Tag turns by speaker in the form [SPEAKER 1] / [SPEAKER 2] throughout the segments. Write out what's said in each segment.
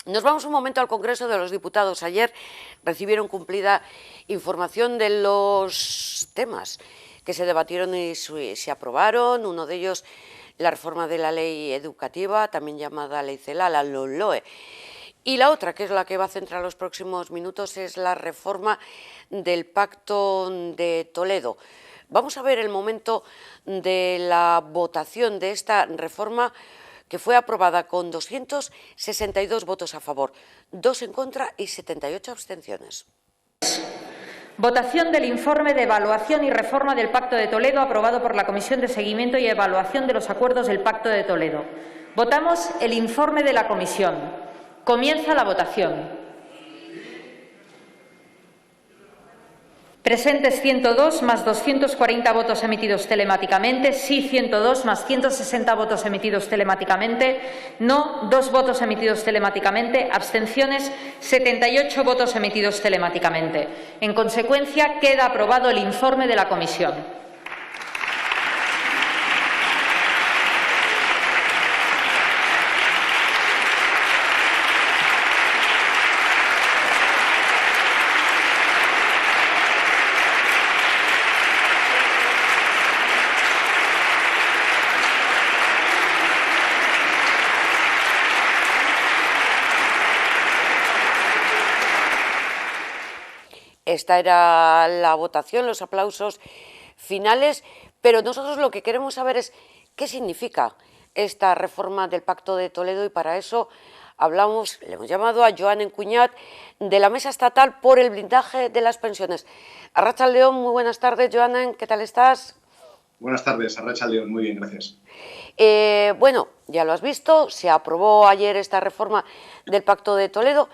[SPEAKER 1] Nos vamos un momento al Congreso de los Diputados. Ayer recibieron cumplida información de los temas que se debatieron y se aprobaron. Uno de ellos, la reforma de la ley educativa, también llamada ley CELA, la LOMLOE. Y la otra, que es la que va a centrar los próximos minutos, es la reforma del Pacto de Toledo. Vamos a ver el momento de la votación de esta reforma, que fue aprobada con 262 votos a favor, 2 en contra y 78 abstenciones.
[SPEAKER 2] Votación del informe de evaluación y reforma del Pacto de Toledo aprobado por la Comisión de Seguimiento y Evaluación de los Acuerdos del Pacto de Toledo. Votamos el informe de la Comisión. Comienza la votación. Presentes 102 más 240 votos emitidos telemáticamente, sí 102 más 160 votos emitidos telemáticamente, no 2 votos emitidos telemáticamente, abstenciones 78 votos emitidos telemáticamente. En consecuencia, queda aprobado el informe de la Comisión.
[SPEAKER 1] Esta era la votación, los aplausos finales, pero nosotros lo que queremos saber es qué significa esta reforma del Pacto de Toledo, y para eso le hemos llamado a Joan Encuñat, de la Mesa Estatal por el Blindaje de las Pensiones. Arratsaldeon, muy buenas tardes, Joan, ¿qué tal estás?
[SPEAKER 3] Buenas tardes, Arratsaldeon, muy bien, gracias.
[SPEAKER 1] Bueno, ya lo has visto, se aprobó ayer esta reforma del Pacto de Toledo.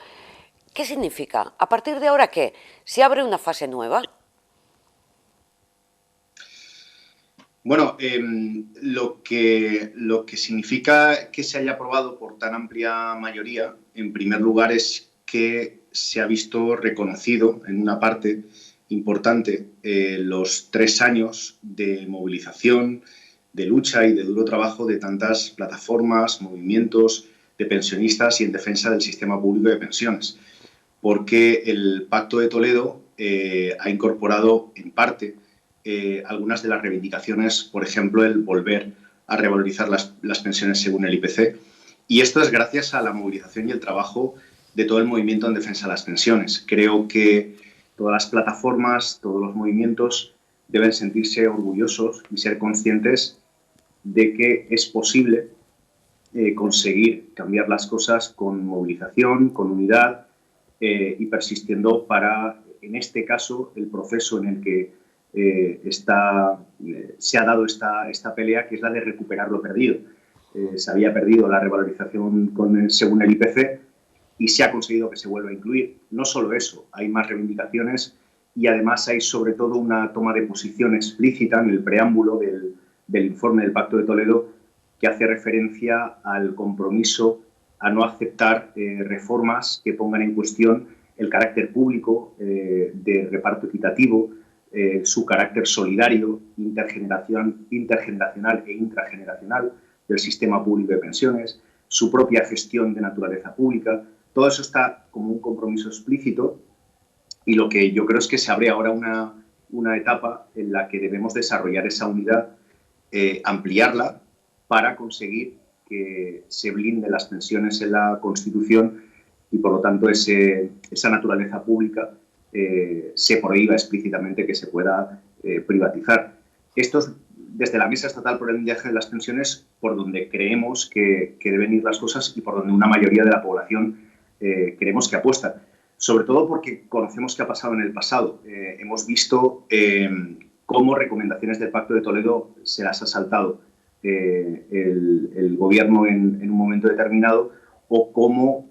[SPEAKER 1] ¿Qué significa? ¿A partir de ahora qué? ¿Se abre una fase nueva?
[SPEAKER 3] Bueno, lo que significa que se haya aprobado por tan amplia mayoría, en primer lugar, es que se ha visto reconocido en una parte importante los 3 años de movilización, de lucha y de duro trabajo de tantas plataformas, movimientos de pensionistas y en defensa del sistema público de pensiones. Porque el Pacto de Toledo ha incorporado, en parte, algunas de las reivindicaciones, por ejemplo, el volver a revalorizar las pensiones según el IPC. Y esto es gracias a la movilización y el trabajo de todo el movimiento en defensa de las pensiones. Creo que todas las plataformas, todos los movimientos deben sentirse orgullosos y ser conscientes de que es posible conseguir cambiar las cosas con movilización, con unidad, y persistiendo para, en este caso, el proceso en el que se ha dado esta pelea, que es la de recuperar lo perdido. Se había perdido la revalorización según el IPC y se ha conseguido que se vuelva a incluir. No solo eso, hay más reivindicaciones y además hay sobre todo una toma de posición explícita en el preámbulo del informe del Pacto de Toledo, que hace referencia al compromiso a no aceptar reformas que pongan en cuestión el carácter público de reparto equitativo, su carácter solidario, intergeneracional e intrageneracional del sistema público de pensiones, su propia gestión de naturaleza pública. Todo eso está como un compromiso explícito y lo que yo creo es que se abre ahora una etapa en la que debemos desarrollar esa unidad, ampliarla para conseguir que se blinden las pensiones en la Constitución y, por lo tanto, esa naturaleza pública se prohíba explícitamente que se pueda privatizar. Esto es desde la Mesa Estatal por el Blindaje de las Pensiones, por donde creemos que deben ir las cosas y por donde una mayoría de la población creemos que apuesta. Sobre todo porque conocemos qué ha pasado en el pasado. Hemos visto cómo recomendaciones del Pacto de Toledo se las ha saltado el Gobierno en un momento determinado, o cómo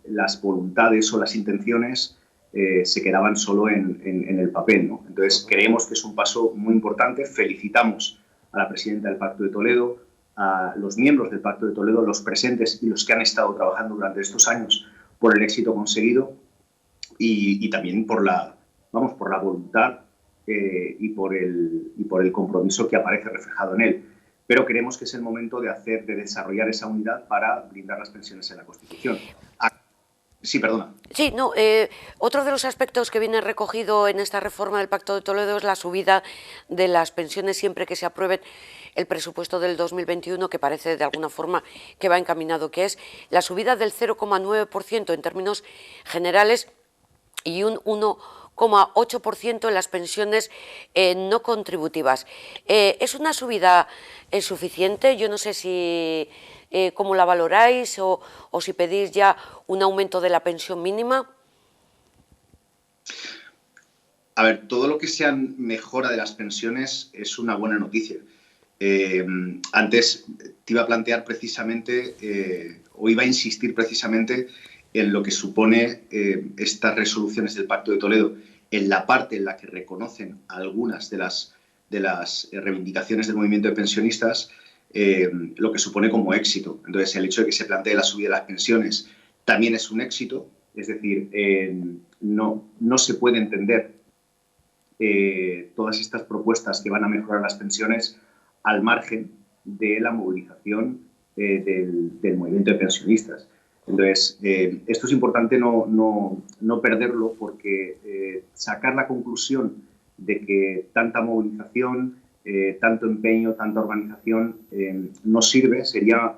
[SPEAKER 3] las voluntades o las intenciones se quedaban solo en el papel, ¿no? Entonces, creemos que es un paso muy importante. Felicitamos a la presidenta del Pacto de Toledo, a los miembros del Pacto de Toledo, los presentes y los que han estado trabajando durante estos años, por el éxito conseguido y también por la voluntad y por el compromiso que aparece reflejado en él. Pero creemos que es el momento de desarrollar esa unidad para blindar las pensiones en la Constitución. Sí, perdona.
[SPEAKER 1] Sí, no, otro de los aspectos que viene recogido en esta reforma del Pacto de Toledo es la subida de las pensiones siempre que se apruebe el presupuesto del 2021, que parece de alguna forma que va encaminado, que es la subida del 0,9% en términos generales y un 1,8% en las pensiones no contributivas. ¿Es una subida suficiente? Yo no sé si cómo la valoráis o si pedís ya un aumento de la pensión mínima.
[SPEAKER 3] A ver, todo lo que sea mejora de las pensiones es una buena noticia. Antes te iba a plantear precisamente, o iba a insistir precisamente en lo que supone estas resoluciones del Pacto de Toledo, en la parte en la que reconocen algunas de las reivindicaciones del movimiento de pensionistas, lo que supone como éxito. Entonces, el hecho de que se plantee la subida de las pensiones también es un éxito, es decir, no se puede entender todas estas propuestas que van a mejorar las pensiones al margen de la movilización del movimiento de pensionistas. Entonces, esto es importante no perderlo, porque sacar la conclusión de que tanta movilización, tanto empeño, tanta organización no sirve sería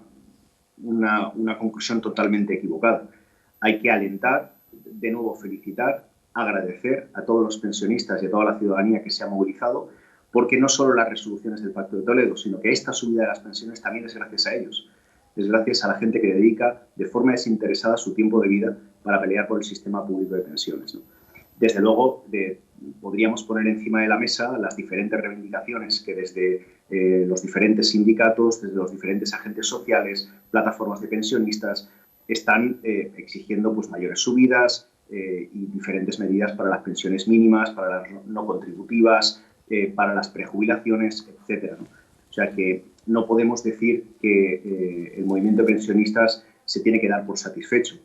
[SPEAKER 3] una conclusión totalmente equivocada. Hay que alentar, de nuevo felicitar, agradecer a todos los pensionistas y a toda la ciudadanía que se ha movilizado, porque no solo las resoluciones del Pacto de Toledo, sino que esta subida de las pensiones también es gracias a ellos. Es gracias a la gente que dedica de forma desinteresada su tiempo de vida para pelear por el sistema público de pensiones, ¿no? Desde luego, podríamos poner encima de la mesa las diferentes reivindicaciones que desde los diferentes sindicatos, desde los diferentes agentes sociales, plataformas de pensionistas, están exigiendo pues, mayores subidas y diferentes medidas para las pensiones mínimas, para las no contributivas, para las prejubilaciones, etcétera, ¿no? O sea que no podemos decir que el movimiento de pensionistas se tiene que dar por satisfecho.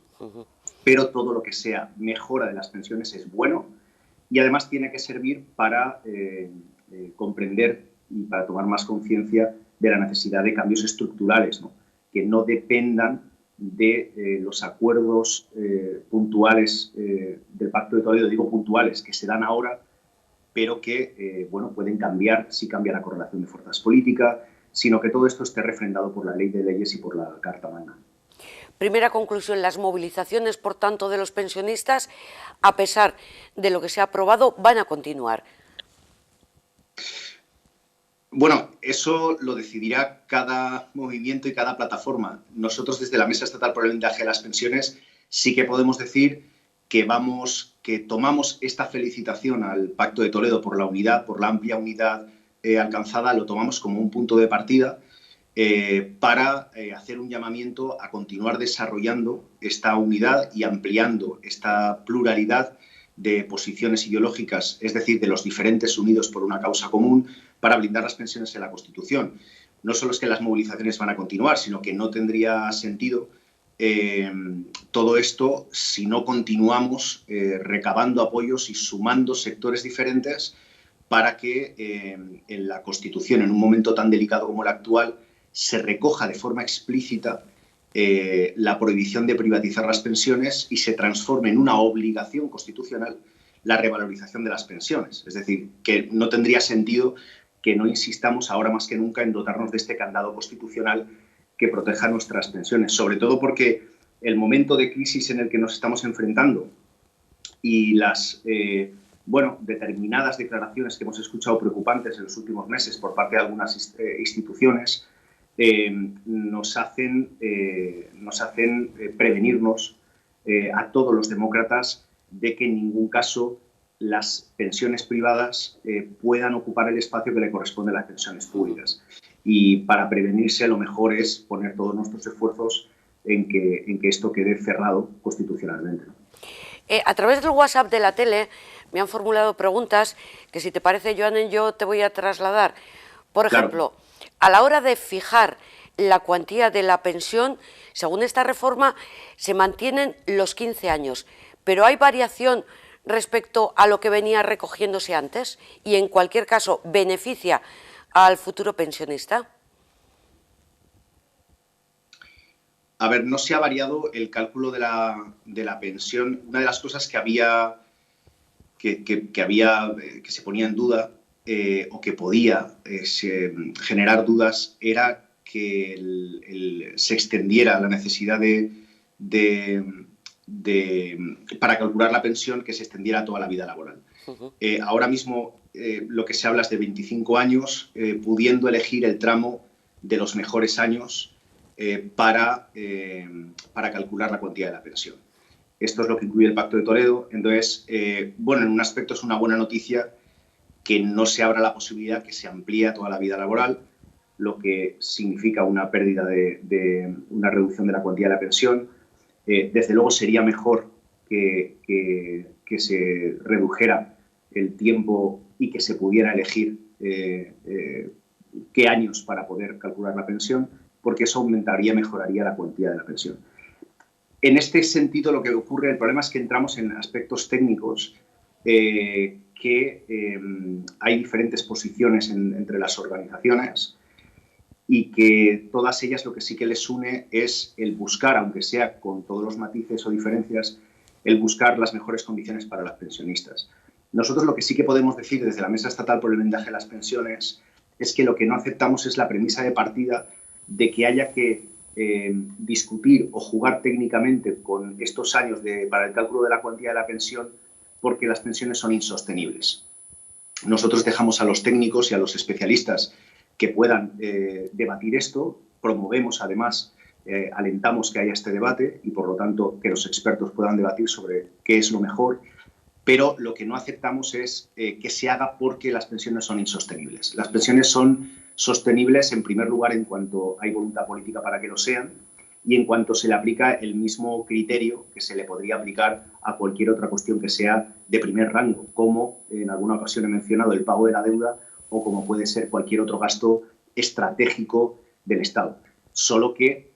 [SPEAKER 3] Pero todo lo que sea mejora de las pensiones es bueno, y además tiene que servir para comprender y para tomar más conciencia de la necesidad de cambios estructurales, ¿no? Que no dependan de los acuerdos puntuales del Pacto de Toledo, digo puntuales, que se dan ahora, pero que bueno, pueden cambiar si cambia la correlación de fuerzas políticas, sino que todo esto esté refrendado por la ley de leyes y por la Carta Magna.
[SPEAKER 1] Primera conclusión, las movilizaciones, por tanto, de los pensionistas, a pesar de lo que se ha aprobado, van a continuar.
[SPEAKER 3] Bueno, eso lo decidirá cada movimiento y cada plataforma. Nosotros, desde la Mesa Estatal por el Blindaje de las Pensiones, sí que podemos decir que tomamos esta felicitación al Pacto de Toledo por la unidad, por la amplia unidad alcanzada, lo tomamos como un punto de partida para hacer un llamamiento a continuar desarrollando esta unidad y ampliando esta pluralidad de posiciones ideológicas, es decir, de los diferentes unidos por una causa común, para blindar las pensiones en la Constitución. No solo es que las movilizaciones van a continuar, sino que no tendría sentido todo esto si no continuamos recabando apoyos y sumando sectores diferentes para que en la Constitución, en un momento tan delicado como el actual, se recoja de forma explícita la prohibición de privatizar las pensiones y se transforme en una obligación constitucional la revalorización de las pensiones. Es decir, que no tendría sentido que no insistamos ahora más que nunca en dotarnos de este candado constitucional que proteja nuestras pensiones, sobre todo porque el momento de crisis en el que nos estamos enfrentando y las determinadas declaraciones que hemos escuchado preocupantes en los últimos meses por parte de algunas instituciones nos hacen prevenirnos a todos los demócratas de que en ningún caso las pensiones privadas puedan ocupar el espacio que le corresponde a las pensiones públicas. Y para prevenirse, lo mejor es poner todos nuestros esfuerzos en que esto quede cerrado constitucionalmente, ¿no?
[SPEAKER 1] A través del WhatsApp de la tele me han formulado preguntas que, si te parece, Joanen, yo te voy a trasladar. Por ejemplo, claro, a la hora de fijar la cuantía de la pensión, según esta reforma, se mantienen los 15 años, pero hay variación respecto a lo que venía recogiéndose antes y, en cualquier caso, beneficia al futuro pensionista.
[SPEAKER 3] A ver, no se ha variado el cálculo de la pensión. Una de las cosas que se ponía en duda o que podía generar dudas era que se extendiera la necesidad para calcular la pensión, que se extendiera a toda la vida laboral. Ahora mismo lo que se habla es de 25 años, pudiendo elegir el tramo de los mejores años para calcular la cuantía de la pensión. Esto es lo que incluye el Pacto de Toledo. Entonces, bueno, en un aspecto es una buena noticia que no se abra la posibilidad que se amplíe a toda la vida laboral, lo que significa una pérdida una reducción de la cuantía de la pensión. Desde luego sería mejor que se redujera el tiempo y que se pudiera elegir qué años para poder calcular la pensión, porque eso aumentaría, mejoraría la cuantía de la pensión. En este sentido, lo que ocurre, el problema es que entramos en aspectos técnicos hay diferentes posiciones entre las organizaciones y que todas ellas lo que sí que les une es el buscar, aunque sea con todos los matices o diferencias, el buscar las mejores condiciones para las pensionistas. Nosotros lo que sí que podemos decir desde la Mesa Estatal por el Blindaje de las Pensiones es que lo que no aceptamos es la premisa de partida de que haya que discutir o jugar técnicamente con estos años para el cálculo de la cuantía de la pensión, porque las pensiones son insostenibles. Nosotros dejamos a los técnicos y a los especialistas que puedan debatir esto. Promovemos, además, alentamos que haya este debate y, por lo tanto, que los expertos puedan debatir sobre qué es lo mejor, pero lo que no aceptamos es que se haga porque las pensiones son insostenibles. Las pensiones son sostenibles, en primer lugar, en cuanto hay voluntad política para que lo sean y en cuanto se le aplica el mismo criterio que se le podría aplicar a cualquier otra cuestión que sea de primer rango, como en alguna ocasión he mencionado el pago de la deuda o como puede ser cualquier otro gasto estratégico del Estado. Solo que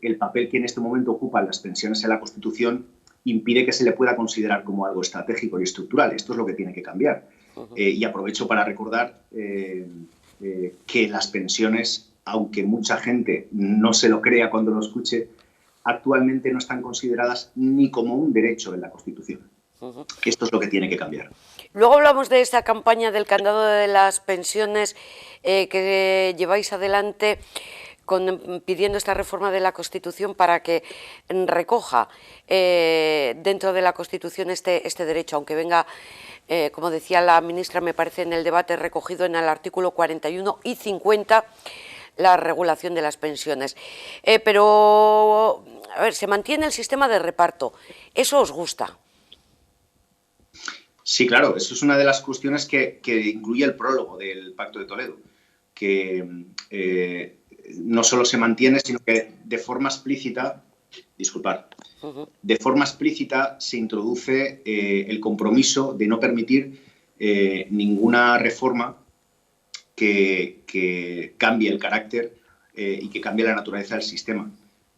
[SPEAKER 3] el papel que en este momento ocupan las pensiones en la Constitución impide que se le pueda considerar como algo estratégico y estructural. Esto es lo que tiene que cambiar. Y aprovecho para recordar que las pensiones, aunque mucha gente no se lo crea cuando lo escuche, actualmente no están consideradas ni como un derecho en la Constitución. Esto es lo que tiene que cambiar.
[SPEAKER 1] Luego hablamos de esta campaña del candado de las pensiones que lleváis adelante pidiendo esta reforma de la Constitución para que recoja dentro de la Constitución este derecho, aunque venga, como decía la ministra, me parece en el debate recogido en el artículo 41 y 50, la regulación de las pensiones. Pero, a ver, se mantiene el sistema de reparto. ¿Eso os gusta?
[SPEAKER 3] Sí, claro, eso es una de las cuestiones que incluye el prólogo del Pacto de Toledo, que no solo se mantiene, sino que de forma explícita, de forma explícita se introduce el compromiso de no permitir ninguna reforma que cambie el carácter y que cambie la naturaleza del sistema,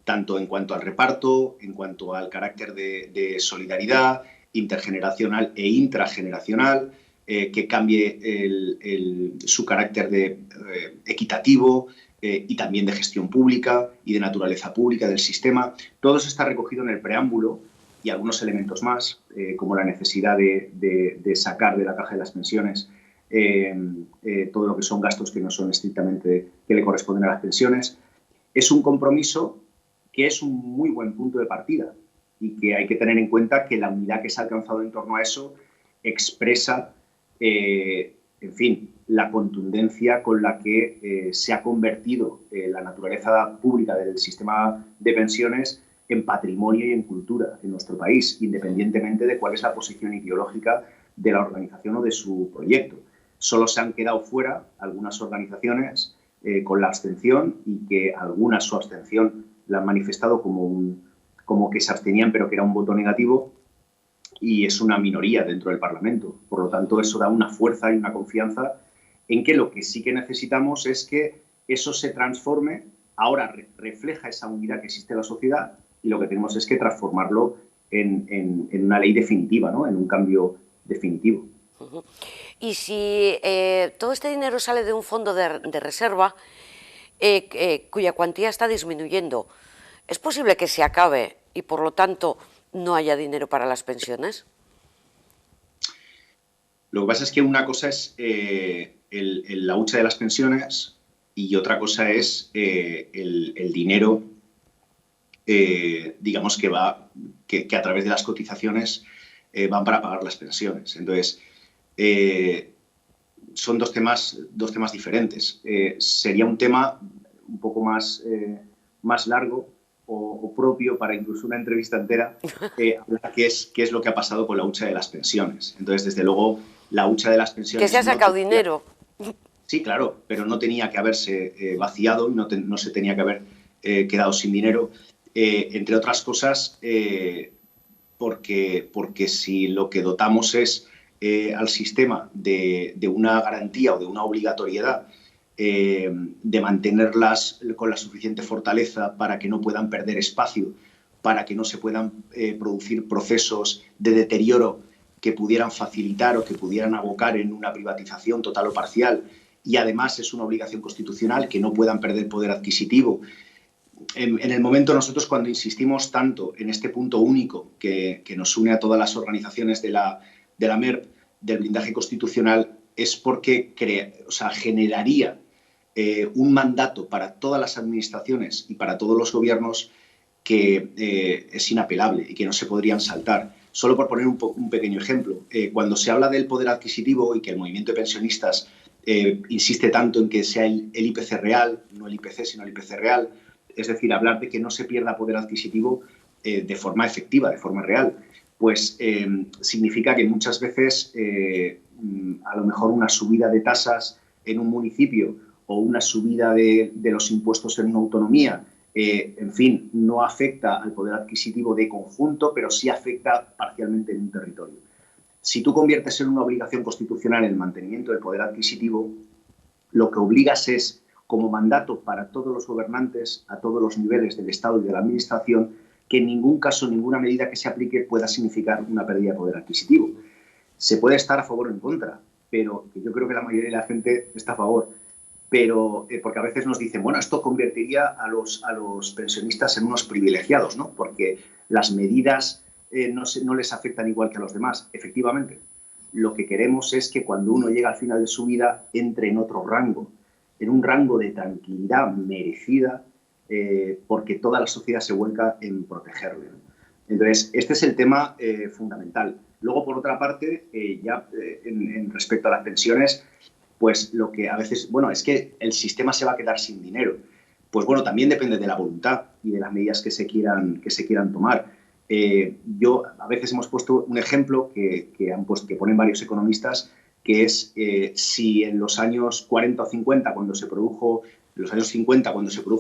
[SPEAKER 3] tanto en cuanto al reparto, en cuanto al carácter de solidaridad intergeneracional e intrageneracional, que cambie su carácter equitativo y también de gestión pública y de naturaleza pública del sistema. Todo eso está recogido en el preámbulo y algunos elementos más, como la necesidad de sacar de la caja de las pensiones todo lo que son gastos que no son estrictamente que le corresponden a las pensiones. Es un compromiso que es un muy buen punto de partida y que hay que tener en cuenta que la unidad que se ha alcanzado en torno a eso expresa, en fin, la contundencia con la que se ha convertido la naturaleza pública del sistema de pensiones en patrimonio y en cultura en nuestro país, independientemente de cuál es la posición ideológica de la organización o de su proyecto. Solo se han quedado fuera algunas organizaciones con la abstención y que algunas su abstención la han manifestado como que se abstenían pero que era un voto negativo, y es una minoría dentro del Parlamento. Por lo tanto, eso da una fuerza y una confianza en que lo que sí que necesitamos es que eso se transforme, ahora refleja esa unidad que existe en la sociedad y lo que tenemos es que transformarlo en una ley definitiva, ¿no? En un cambio definitivo.
[SPEAKER 1] Y si todo este dinero sale de un fondo de reserva cuya cuantía está disminuyendo ¿Es posible que se acabe y, por lo tanto, no haya dinero para las pensiones?
[SPEAKER 3] Lo que pasa es que una cosa es la hucha de las pensiones y otra cosa es el dinero, digamos, que a través de las cotizaciones van para pagar las pensiones. Entonces, son dos temas diferentes. Sería un tema un poco más largo o propio para incluso una entrevista entera, hablar qué es lo que ha pasado con la hucha de las pensiones. Entonces, desde luego, la hucha de las pensiones...
[SPEAKER 1] Que se ha sacado dinero.
[SPEAKER 3] Sí, claro, pero no tenía que haberse vaciado, no se tenía que haber quedado sin dinero, entre otras cosas, porque si lo que dotamos es al sistema de una garantía o de una obligatoriedad, de mantenerlas con la suficiente fortaleza para que no puedan perder espacio, para que no se puedan producir procesos de deterioro que pudieran facilitar o que pudieran abocar en una privatización total o parcial, y además es una obligación constitucional que no puedan perder poder adquisitivo. En el momento nosotros, cuando insistimos tanto en este punto único que nos une a todas las organizaciones de la MERP, del blindaje constitucional, es porque generaría un mandato para todas las administraciones y para todos los gobiernos que es inapelable y que no se podrían saltar. Solo por poner un pequeño ejemplo, cuando se habla del poder adquisitivo y que el movimiento de pensionistas insiste tanto en que sea el IPC real, no el IPC, sino el IPC real, es decir, hablar de que no se pierda poder adquisitivo de forma efectiva, de forma real, pues significa que muchas veces a lo mejor una subida de tasas en un municipio o una subida de los impuestos en una autonomía, en fin, no afecta al poder adquisitivo de conjunto, pero sí afecta parcialmente en un territorio. Si tú conviertes en una obligación constitucional el mantenimiento del poder adquisitivo, lo que obligas es, como mandato para todos los gobernantes, a todos los niveles del Estado y de la Administración, que en ningún caso, ninguna medida que se aplique pueda significar una pérdida de poder adquisitivo. Se puede estar a favor o en contra, pero yo creo que la mayoría de la gente está a favor. Pero porque a veces nos dicen, bueno, esto convertiría a los pensionistas en unos privilegiados, ¿no? Porque las medidas no les afectan igual que a los demás. Efectivamente, lo que queremos es que cuando uno llega al final de su vida entre en otro rango, en un rango de tranquilidad merecida, porque toda la sociedad se vuelca en protegerle, ¿no? Entonces, este es el tema fundamental. Luego, por otra parte, en respecto a las pensiones, pues lo que a veces, bueno, es que el sistema se va a quedar sin dinero. Pues bueno, también depende de la voluntad y de las medidas que se quieran tomar. A veces hemos puesto un ejemplo que ponen varios economistas, que es si en los años 40 o 50, cuando se produjo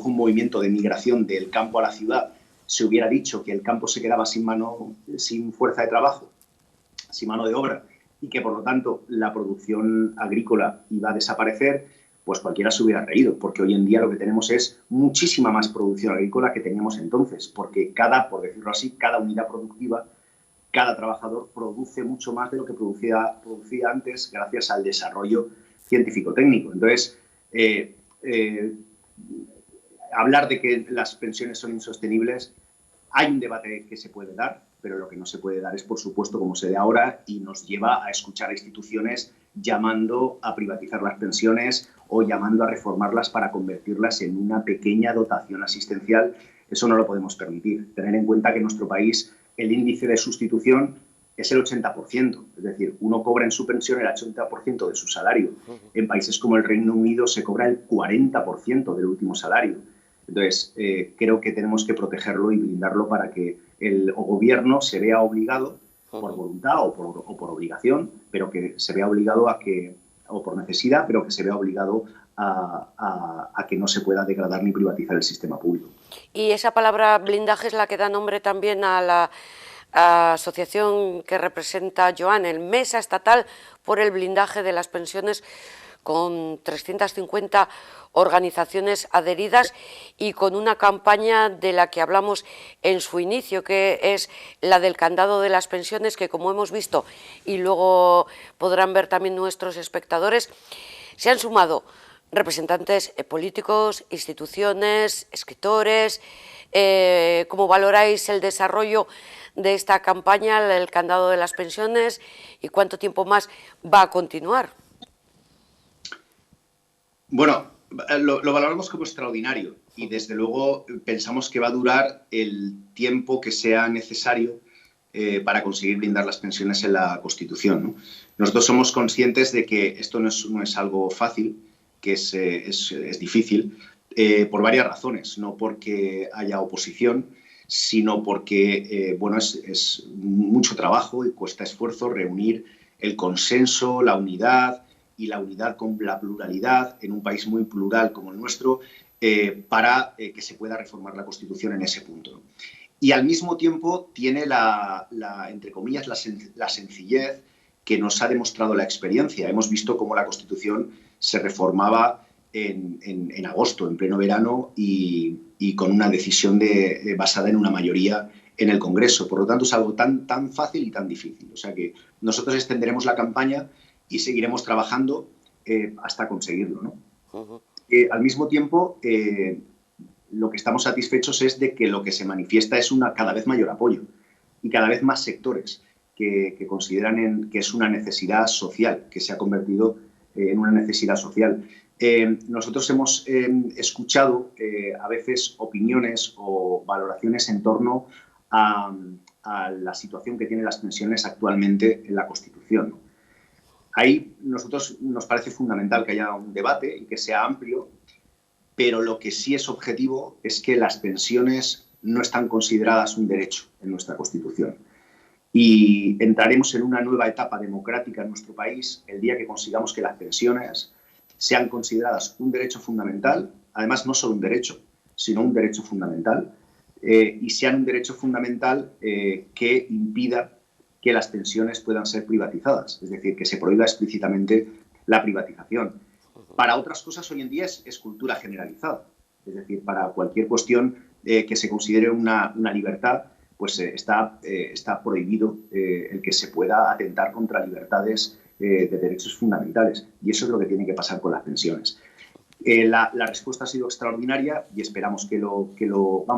[SPEAKER 3] un movimiento de migración del campo a la ciudad, se hubiera dicho que el campo se quedaba sin fuerza de trabajo, sin mano de obra, y que por lo tanto la producción agrícola iba a desaparecer, pues cualquiera se hubiera reído, porque hoy en día lo que tenemos es muchísima más producción agrícola que teníamos entonces, porque por decirlo así, cada unidad productiva, cada trabajador produce mucho más de lo que producía antes gracias al desarrollo científico-técnico. Entonces, hablar de que las pensiones son insostenibles, hay un debate que se puede dar, pero lo que no se puede dar es, por supuesto, como se ve ahora, y nos lleva a escuchar a instituciones llamando a privatizar las pensiones o llamando a reformarlas para convertirlas en una pequeña dotación asistencial. Eso no lo podemos permitir. Tener en cuenta que en nuestro país el índice de sustitución es el 80%. Es decir, uno cobra en su pensión el 80% de su salario. En países como el Reino Unido se cobra el 40% del último salario. Entonces, creo que tenemos que protegerlo y blindarlo para que el gobierno se vea obligado, por voluntad o por obligación, pero que se vea obligado o por necesidad, pero que se vea obligado a que no se pueda degradar ni privatizar el sistema público.
[SPEAKER 1] Y esa palabra blindaje es la que da nombre también a la asociación que representa Joan, el Mesa Estatal por el Blindaje de las Pensiones, con 350 organizaciones adheridas y con una campaña de la que hablamos en su inicio, que es la del candado de las pensiones, que, como hemos visto y luego podrán ver también nuestros espectadores, se han sumado representantes políticos, instituciones, escritores. ¿Cómo valoráis el desarrollo de esta campaña, el candado de las pensiones, y cuánto tiempo más va a continuar?
[SPEAKER 3] Bueno, lo valoramos como extraordinario y desde luego pensamos que va a durar el tiempo que sea necesario para conseguir blindar las pensiones en la Constitución, ¿no? Nosotros somos conscientes de que esto no es algo fácil, que es difícil, por varias razones, no porque haya oposición, sino porque bueno, es mucho trabajo y cuesta esfuerzo reunir el consenso, la unidad y la unidad con la pluralidad en un país muy plural como el nuestro para que se pueda reformar la Constitución en ese punto, ¿no? Y al mismo tiempo tiene entre comillas, la sencillez que nos ha demostrado la experiencia. Hemos visto cómo la Constitución se reformaba en agosto, en pleno verano, y con una decisión basada en una mayoría en el Congreso. Por lo tanto, es algo tan fácil y tan difícil. O sea que nosotros extenderemos la campaña y seguiremos trabajando hasta conseguirlo, ¿no? Uh-huh. Al mismo tiempo, lo que estamos satisfechos es de que lo que se manifiesta es cada vez mayor apoyo y cada vez más sectores que consideran que es una necesidad social, que se ha convertido en una necesidad social. Nosotros hemos escuchado a veces opiniones o valoraciones en torno a la situación que tienen las pensiones actualmente en la Constitución, ¿no? Ahí nosotros nos parece fundamental que haya un debate y que sea amplio, pero lo que sí es objetivo es que las pensiones no están consideradas un derecho en nuestra Constitución. Y entraremos en una nueva etapa democrática en nuestro país el día que consigamos que las pensiones sean consideradas un derecho fundamental, además no solo un derecho, sino un derecho fundamental, y sean un derecho fundamental que impida que las pensiones puedan ser privatizadas, es decir, que se prohíba explícitamente la privatización. Para otras cosas hoy en día es cultura generalizada, es decir, para cualquier cuestión que se considere una libertad, pues está prohibido el que se pueda atentar contra libertades de derechos fundamentales, y eso es lo que tiene que pasar con las pensiones. La respuesta ha sido extraordinaria y esperamos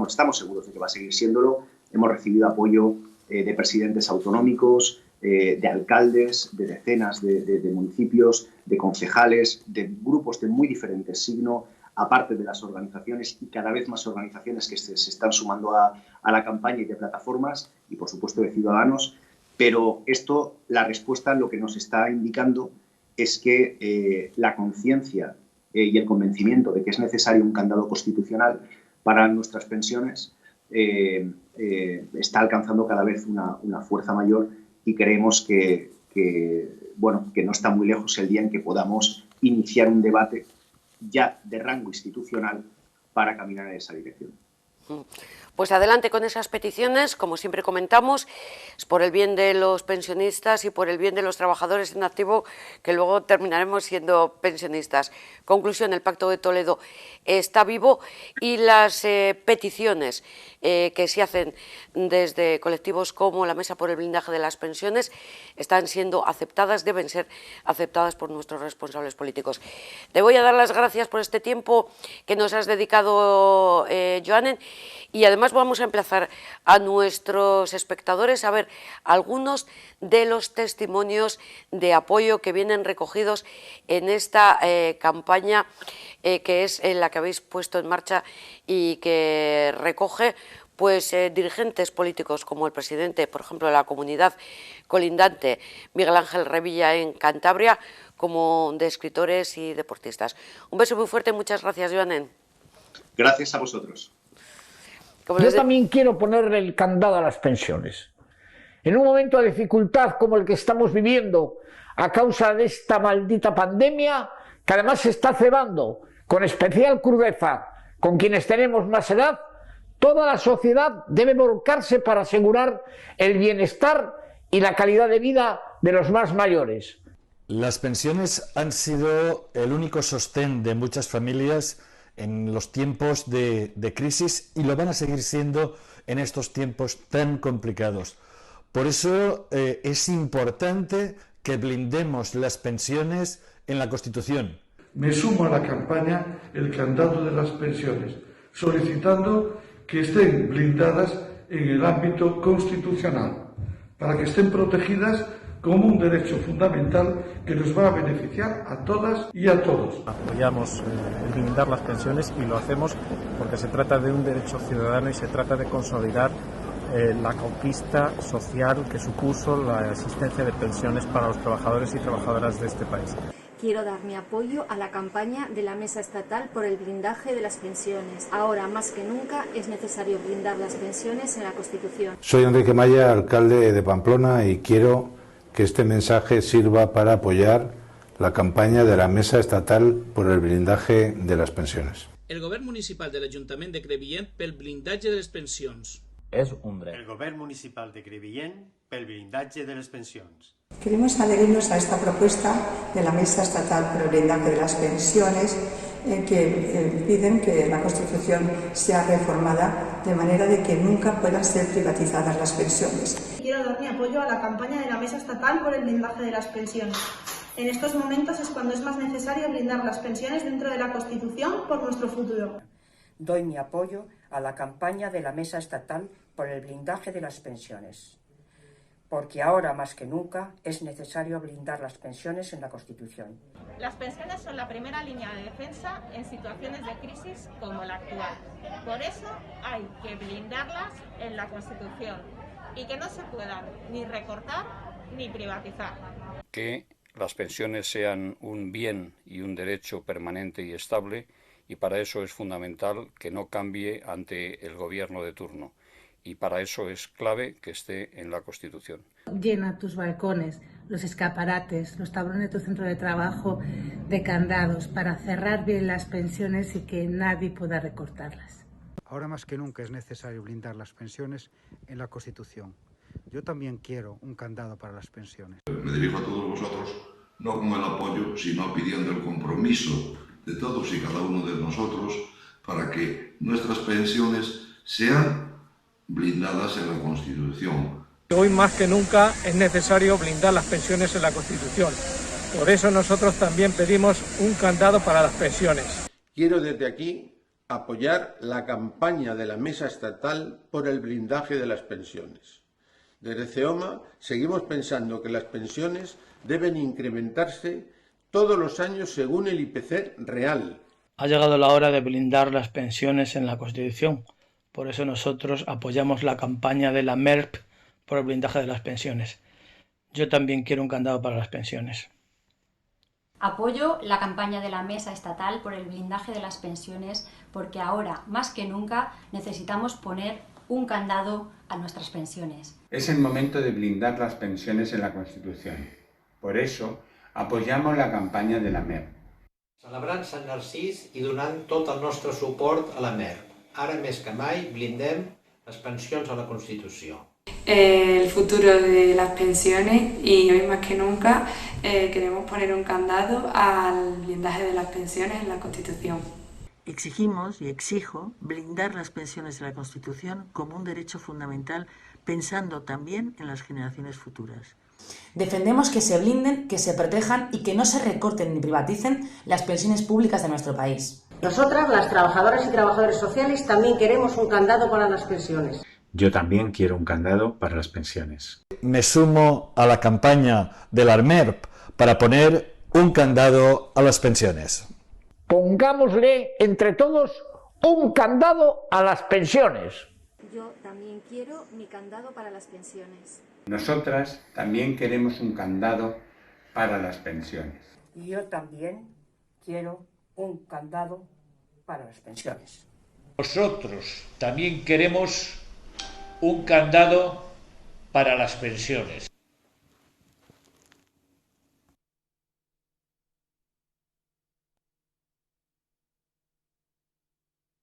[SPEAKER 3] estamos seguros de que va a seguir siéndolo. Hemos recibido apoyo de presidentes autonómicos, de alcaldes, de decenas de municipios, de concejales, de grupos de muy diferentes signos, aparte de las organizaciones y cada vez más organizaciones que se están sumando a la campaña, y de plataformas y, por supuesto, de ciudadanos. Pero la respuesta lo que nos está indicando es que la conciencia y el convencimiento de que es necesario un candado constitucional para nuestras pensiones está alcanzando cada vez una fuerza mayor, y creemos que no está muy lejos el día en que podamos iniciar un debate ya de rango institucional para caminar en esa dirección.
[SPEAKER 1] Pues adelante con esas peticiones, como siempre comentamos, es por el bien de los pensionistas y por el bien de los trabajadores en activo, que luego terminaremos siendo pensionistas. Conclusión, el Pacto de Toledo está vivo y las peticiones que se hacen desde colectivos como la Mesa por el Blindaje de las Pensiones están siendo aceptadas, deben ser aceptadas por nuestros responsables políticos. Te voy a dar las gracias por este tiempo que nos has dedicado, Joanen, y además vamos a emplazar a nuestros espectadores a ver algunos de los testimonios de apoyo que vienen recogidos en esta campaña que es la que habéis puesto en marcha y que recoge pues dirigentes políticos como el presidente, por ejemplo, de la comunidad colindante, Miguel Ángel Revilla, en Cantabria, como de escritores y deportistas. Un beso muy fuerte, muchas gracias, Joanen.
[SPEAKER 3] Gracias a vosotros.
[SPEAKER 4] Yo también quiero ponerle el candado a las pensiones. En un momento de dificultad como el que estamos viviendo a causa de esta maldita pandemia, que además se está cebando con especial crudeza con quienes tenemos más edad, toda la sociedad debe volcarse para asegurar el bienestar y la calidad de vida de los más mayores.
[SPEAKER 5] Las pensiones han sido el único sostén de muchas familias en los tiempos de crisis, y lo van a seguir siendo en estos tiempos tan complicados. Por eso es importante que blindemos las pensiones en la Constitución.
[SPEAKER 6] Me sumo a la campaña El candado de las pensiones, solicitando que estén blindadas en el ámbito constitucional, para que estén protegidas como un derecho fundamental que nos va a beneficiar a todas y a todos.
[SPEAKER 7] Apoyamos el blindar las pensiones y lo hacemos porque se trata de un derecho ciudadano y se trata de consolidar la conquista social que supuso la existencia de pensiones para los trabajadores y trabajadoras de este país.
[SPEAKER 8] Quiero dar mi apoyo a la campaña de la Mesa Estatal por el blindaje de las pensiones. Ahora, más que nunca, es necesario blindar las pensiones en la Constitución.
[SPEAKER 9] Soy Enrique Maya, alcalde de Pamplona, y quiero que este mensaje sirva para apoyar la campaña de la Mesa Estatal por el blindaje de las pensiones.
[SPEAKER 10] El govern municipal de l'Ajuntament de Crevillent pel blindatge de les pensions.
[SPEAKER 11] És un dret.
[SPEAKER 12] El govern municipal de Crevillent pel blindatge de les pensions.
[SPEAKER 13] Queremos adherirnos a esta propuesta de la Mesa Estatal por el blindaje de las pensiones que piden que la Constitución sea reformada de manera de que nunca puedan ser privatizadas las pensiones.
[SPEAKER 14] Quiero dar mi apoyo a la campaña de la Mesa Estatal por el blindaje de las pensiones. En estos momentos es cuando es más necesario blindar las pensiones dentro de la Constitución por nuestro futuro.
[SPEAKER 15] Doy mi apoyo a la campaña de la Mesa Estatal por el blindaje de las pensiones, porque ahora más que nunca es necesario blindar las pensiones en la Constitución.
[SPEAKER 16] Las pensiones son la primera línea de defensa en situaciones de crisis como la actual. Por eso hay que blindarlas en la Constitución y que no se puedan ni recortar ni privatizar.
[SPEAKER 17] Que las pensiones sean un bien y un derecho permanente y estable, y para eso es fundamental que no cambie ante el gobierno de turno. Y para eso es clave que esté en la Constitución.
[SPEAKER 18] Llena tus balcones, los escaparates, los tablones de tu centro de trabajo de candados para cerrar bien las pensiones y que nadie pueda recortarlas.
[SPEAKER 19] Ahora más que nunca es necesario blindar las pensiones en la Constitución. Yo también quiero un candado para las pensiones.
[SPEAKER 20] Me dirijo a todos vosotros, no con el apoyo, sino pidiendo el compromiso de todos y cada uno de nosotros para que nuestras pensiones sean blindadas en la Constitución.
[SPEAKER 7] Hoy más que nunca es necesario blindar las pensiones en la Constitución. Por eso nosotros también pedimos un candado para las pensiones.
[SPEAKER 21] Quiero desde aquí apoyar la campaña de la Mesa Estatal por el blindaje de las pensiones. Desde CEOMA seguimos pensando que las pensiones deben incrementarse todos los años según el IPC real.
[SPEAKER 22] Ha llegado la hora de blindar las pensiones en la Constitución. Por eso nosotros apoyamos la campaña de la MERP por el blindaje de las pensiones. Yo también quiero un candado para las pensiones.
[SPEAKER 23] Apoyo la campaña de la Mesa Estatal por el blindaje de las pensiones porque ahora, más que nunca, necesitamos poner un candado a nuestras pensiones.
[SPEAKER 24] Es el momento de blindar las pensiones en la Constitución. Por eso, apoyamos la campanya de la MERP.
[SPEAKER 25] Celebrant Sant Narcís i donant tot el nostre suport a la MERP. Ara més que mai blindem les pensions a la Constitució.
[SPEAKER 26] El futuro de las pensiones y hoy más que nunca queremos poner un candado al blindaje de las pensiones en la Constitución.
[SPEAKER 27] Exigimos y exijo blindar las pensiones de la Constitución como un derecho fundamental, pensando también en las generaciones futuras.
[SPEAKER 28] Defendemos que se blinden, que se protejan y que no se recorten ni privaticen las pensiones públicas de nuestro país.
[SPEAKER 29] Nosotras, las trabajadoras y trabajadores sociales, también queremos un candado para las pensiones.
[SPEAKER 30] Yo también quiero un candado para las pensiones.
[SPEAKER 5] Me sumo a la campaña de la MERP para poner un candado a las pensiones.
[SPEAKER 4] Pongámosle entre todos un candado a las pensiones.
[SPEAKER 8] Yo también quiero mi candado para las pensiones.
[SPEAKER 24] Nosotras también queremos un candado para las pensiones.
[SPEAKER 15] Y yo también quiero un candado para las pensiones.
[SPEAKER 31] Nosotros también queremos un candado para las pensiones.